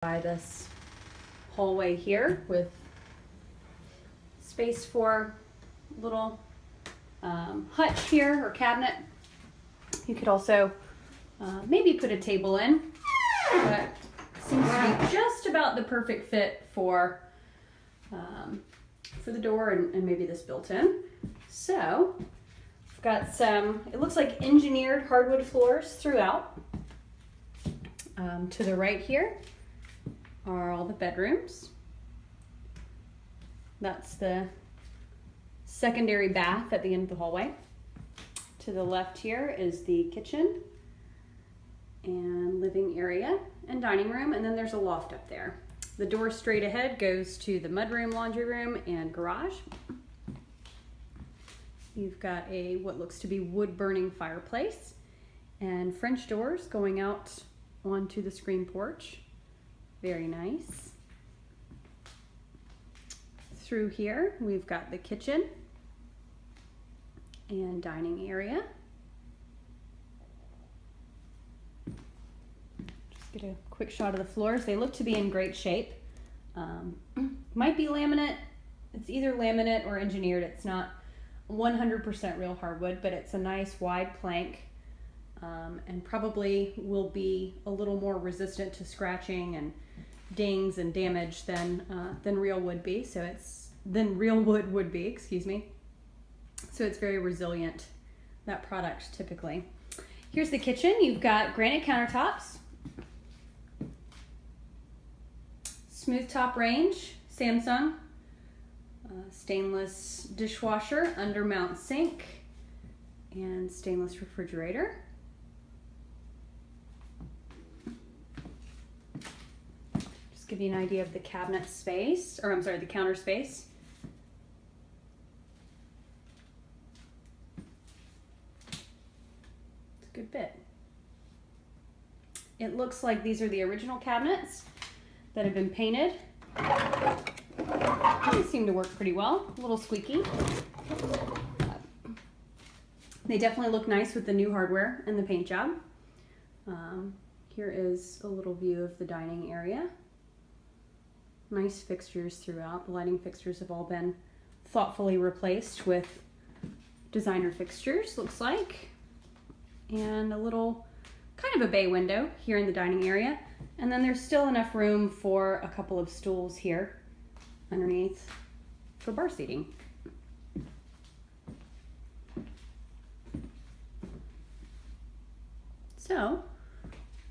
by this hallway here with space for a little hutch here or cabinet. You could also maybe put a table in, but seems to be just about the perfect fit for the door and maybe this built in. So I've got some, it looks like engineered hardwood floors throughout. To the right here are all the bedrooms. That's the secondary bath at the end of the hallway. To the left here is the kitchen and living area and dining room, and then there's a loft up there. The door straight ahead goes to the mudroom, laundry room, and garage. You've got a what looks to be wood burning fireplace and French doors going out onto the screen porch. Very nice. Through here we've got the kitchen and dining area. Just get a quick shot of the floors. They look to be in great shape. Might be laminate. It's either laminate or engineered. It's not 100% real hardwood, but it's a nice wide plank. And probably will be a little more resistant to scratching and dings and damage than real wood would be, excuse me. So it's very resilient, that product typically. Here's the kitchen. You've got granite countertops, smooth top range, Samsung, stainless dishwasher, undermount sink, and stainless refrigerator. Give you an idea of the cabinet space, or I'm sorry, the counter space. It's a good bit. It looks like these are the original cabinets that have been painted. They seem to work pretty well, a little squeaky. They definitely look nice with the new hardware and the paint job. Here is a little view of the dining area. Nice fixtures throughout. The lighting fixtures have all been thoughtfully replaced with designer fixtures, looks like. And a little, kind of a bay window here in the dining area. And then there's still enough room for a couple of stools here underneath for bar seating. So,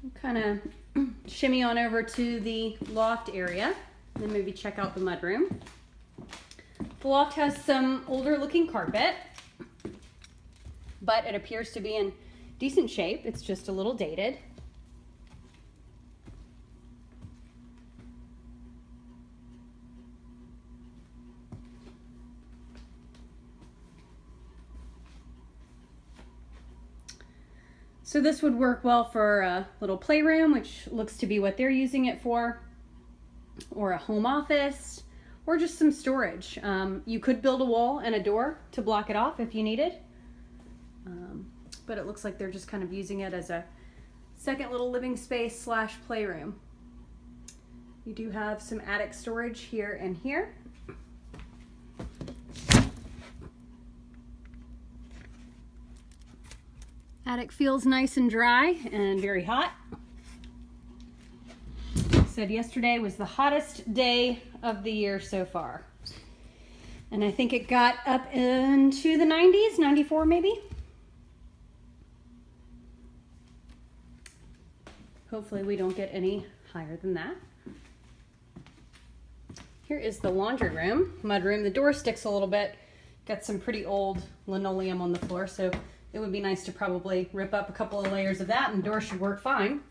we'll kind of shimmy on over to the loft area. And then maybe check out the mudroom. The loft has some older looking carpet, but it appears to be in decent shape. It's just a little dated. So this would work well for a little playroom, which looks to be what they're using it for, or a home office, or just some storage. You could build a wall and a door to block it off if you needed. But it looks like they're just kind of using it as a second little living space / playroom. You do have some attic storage here and here. Attic feels nice and dry and very hot. Said yesterday was the hottest day of the year so far. And I think it got up into the 90s, 94 maybe. Hopefully we don't get any higher than that. Here is the laundry room, mudroom. The door sticks a little bit. Got some pretty old linoleum on the floor, so it would be nice to probably rip up a couple of layers of that and the door should work fine.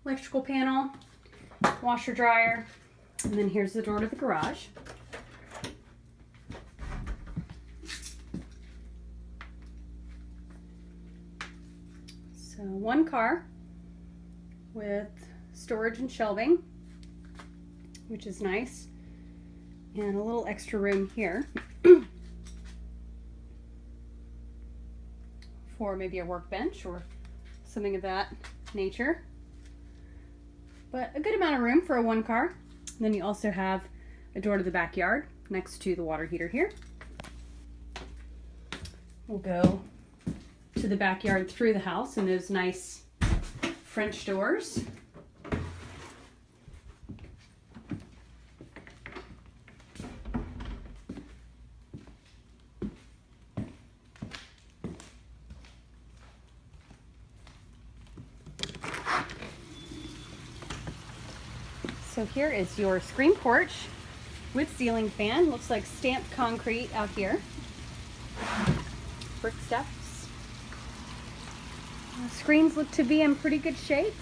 Electrical panel, washer dryer, and then here's the door to the garage. So one car with storage and shelving, which is nice, and a little extra room here for maybe a workbench or something of that nature. but a good amount of room for a one car. And then you also have a door to the backyard next to the water heater here. We'll go to the backyard through the house and those nice French doors. So here is your screen porch with ceiling fan. Looks like stamped concrete out here. Brick steps. The screens look to be in pretty good shape.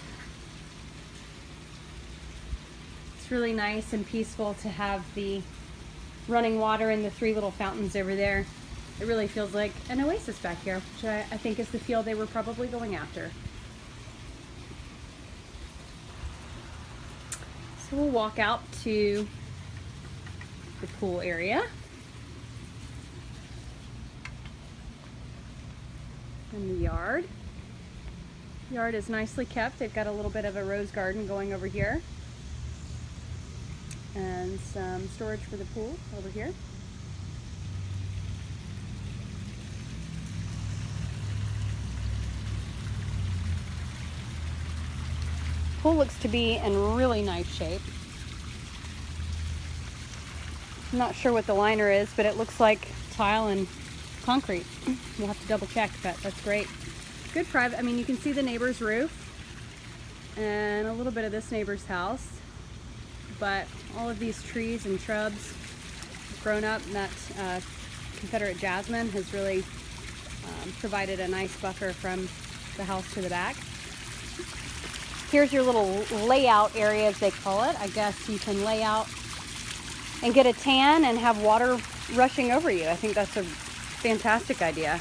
It's really nice and peaceful to have the running water and the 3 little fountains over there. It really feels like an oasis back here, which I think is the feel they were probably going after. So we'll walk out to the pool area. And the yard. Yard is nicely kept. They've got a little bit of a rose garden going over here. And some storage for the pool over here. Pool looks to be in really nice shape. I'm not sure what the liner is, but it looks like tile and concrete. We'll have to double check, but that's great. Good private, I mean, you can see the neighbor's roof and a little bit of this neighbor's house, but all of these trees and shrubs have grown up, and that Confederate jasmine has really provided a nice buffer from the house to the back. Here's your little layout area, as they call it. I guess you can lay out and get a tan and have water rushing over you. I think that's a fantastic idea.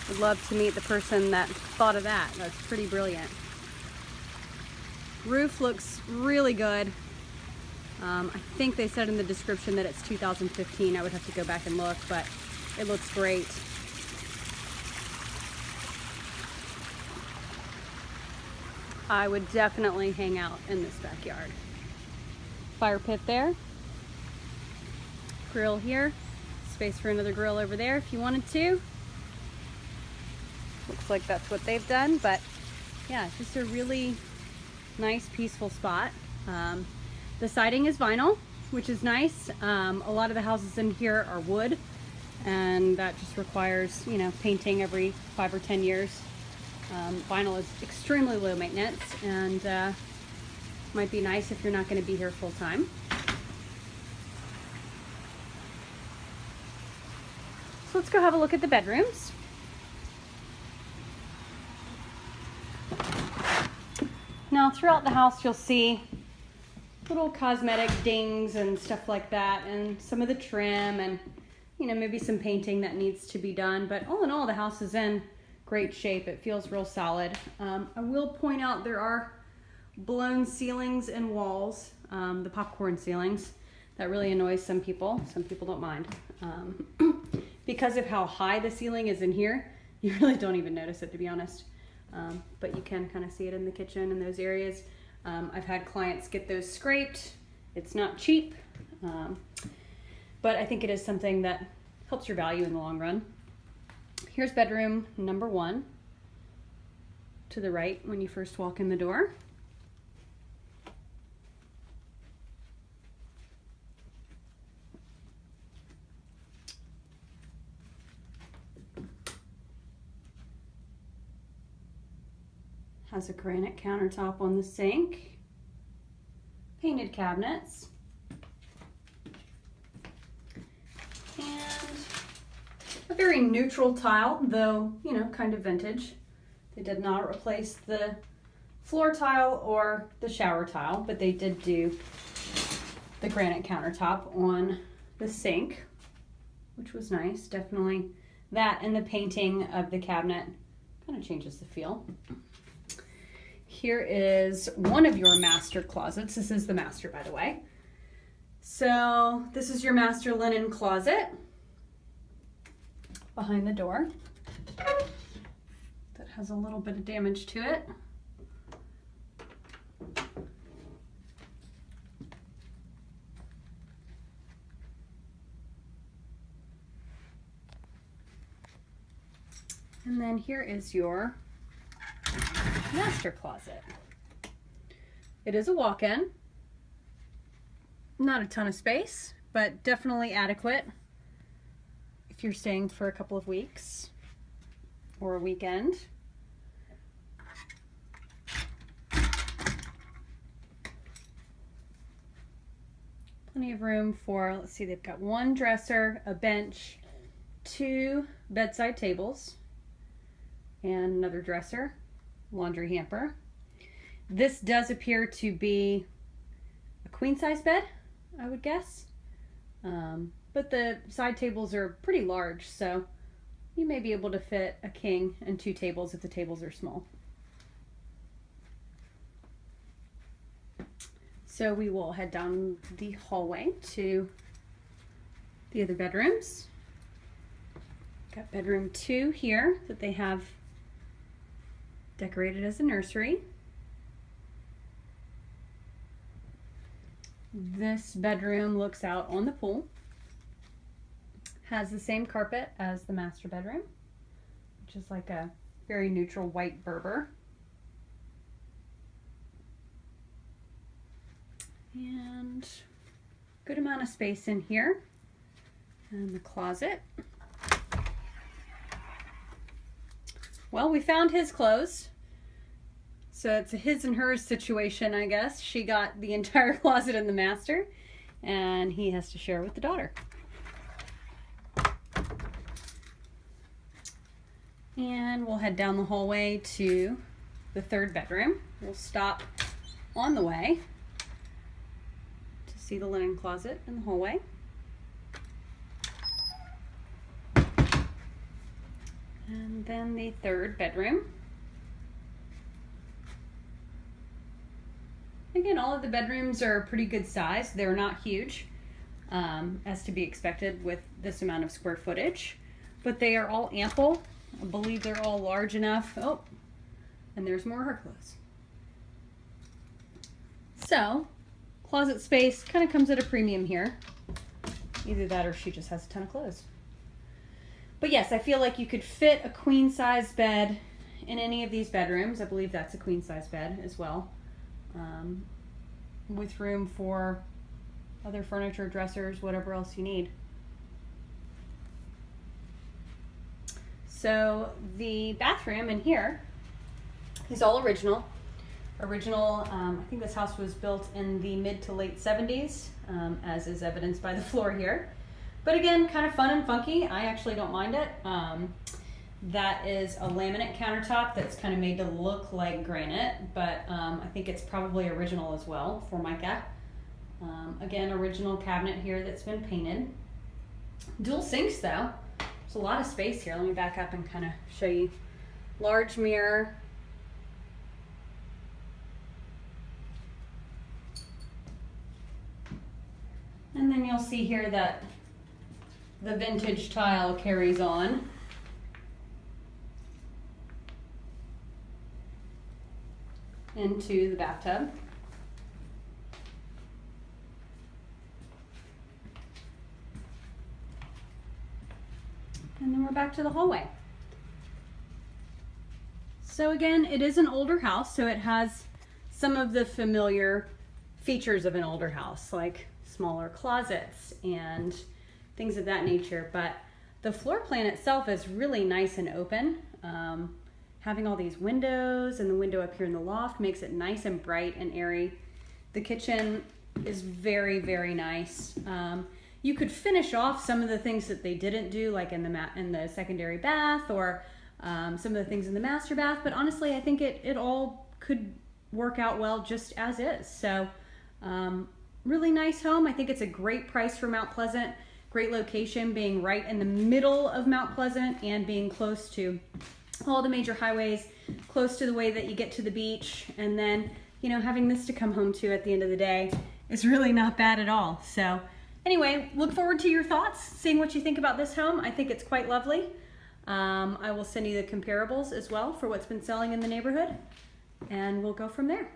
Would love to meet the person that thought of that. That's pretty brilliant. Roof looks really good. I think they said in the description that it's 2015. I would have to go back and look, but it looks great. I would definitely hang out in this backyard. Fire pit there. Grill here. Space for another grill over there if you wanted to. Looks like that's what they've done, but yeah, just a really nice, peaceful spot. The siding is vinyl, which is nice. A lot of the houses in here are wood, and that just requires, you know, painting every 5 or 10 years. Vinyl is extremely low maintenance, and might be nice if you're not going to be here full time. So let's go have a look at the bedrooms. Now throughout the house you'll see little cosmetic dings and stuff like that, and some of the trim, and you know, maybe some painting that needs to be done, but all in all the house is in great shape. It feels real solid. I will point out there are blown ceilings and walls, the popcorn ceilings. That really annoys some people. Some people don't mind. Because of how high the ceiling is in here, you really don't even notice it, to be honest. But you can kind of see it in the kitchen and those areas. I've had clients get those scraped. It's not cheap, but I think it is something that helps your value in the long run. Here's bedroom number 1 to the right when you first walk in the door. Has a granite countertop on the sink, painted cabinets, and a very neutral tile, though, you know, kind of vintage. They did not replace the floor tile or the shower tile, but they did do the granite countertop on the sink, which was nice. Definitely that, and the painting of the cabinet kind of changes the feel. Here is one of your master closets. This is the master, by the way. So this is your master linen closet behind the door. That has a little bit of damage to it. And then here is your master closet. It is a walk-in. Not a ton of space, but definitely adequate if you're staying for a couple of weeks or a weekend. Plenty of room for, let's see, they've got one dresser, a bench, 2 bedside tables, and another dresser, laundry hamper. This does appear to be a queen size bed, I would guess. But the side tables are pretty large, so you may be able to fit a king and 2 tables if the tables are small. So we will head down the hallway to the other bedrooms. Got bedroom 2 here that they have decorated as a nursery. This bedroom looks out on the pool. Has the same carpet as the master bedroom, which is like a very neutral white Berber. And good amount of space in here. And the closet. Well, we found his clothes. So it's a his and hers situation, I guess. She got the entire closet in the master, and he has to share with the daughter. And we'll head down the hallway to the 3rd bedroom. We'll stop on the way to see the linen closet in the hallway. And then the 3rd bedroom. Again, all of the bedrooms are pretty good size. They're not huge, as to be expected with this amount of square footage, but they are all ample. I believe they're all large enough. Oh, and there's more of her clothes. So, closet space kind of comes at a premium here. Either that or she just has a ton of clothes. But yes, I feel like you could fit a queen size bed in any of these bedrooms. I believe that's a queen size bed as well. With room for other furniture, dressers, whatever else you need. So the bathroom in here is all original. I think this house was built in the mid to late 70s, as is evidenced by the floor here. But again, kind of fun and funky. I actually don't mind it. That is a laminate countertop that's kind of made to look like granite, but I think it's probably original as well for mica. Again, original cabinet here that's been painted. Dual sinks though. There's a lot of space here. Let me back up and kind of show you. Large mirror. And then you'll see here that the vintage tile carries on. Into the bathtub. And then we're back to the hallway. So again, it is an older house, so it has some of the familiar features of an older house, like smaller closets and things of that nature, but the floor plan itself is really nice and open. Having all these windows and the window up here in the loft makes it nice and bright and airy. The kitchen is very, very nice. You could finish off some of the things that they didn't do, like in the secondary bath or some of the things in the master bath, but honestly, I think it all could work out well just as is. So really nice home. I think it's a great price for Mount Pleasant. Great location, being right in the middle of Mount Pleasant and being close to all the major highways, close to the way that you get to the beach, and then, you know, having this to come home to at the end of the day is really not bad at all. So anyway, look forward to your thoughts, seeing what you think about this home. I think it's quite lovely. I will send you the comparables as well for what's been selling in the neighborhood, and we'll go from there.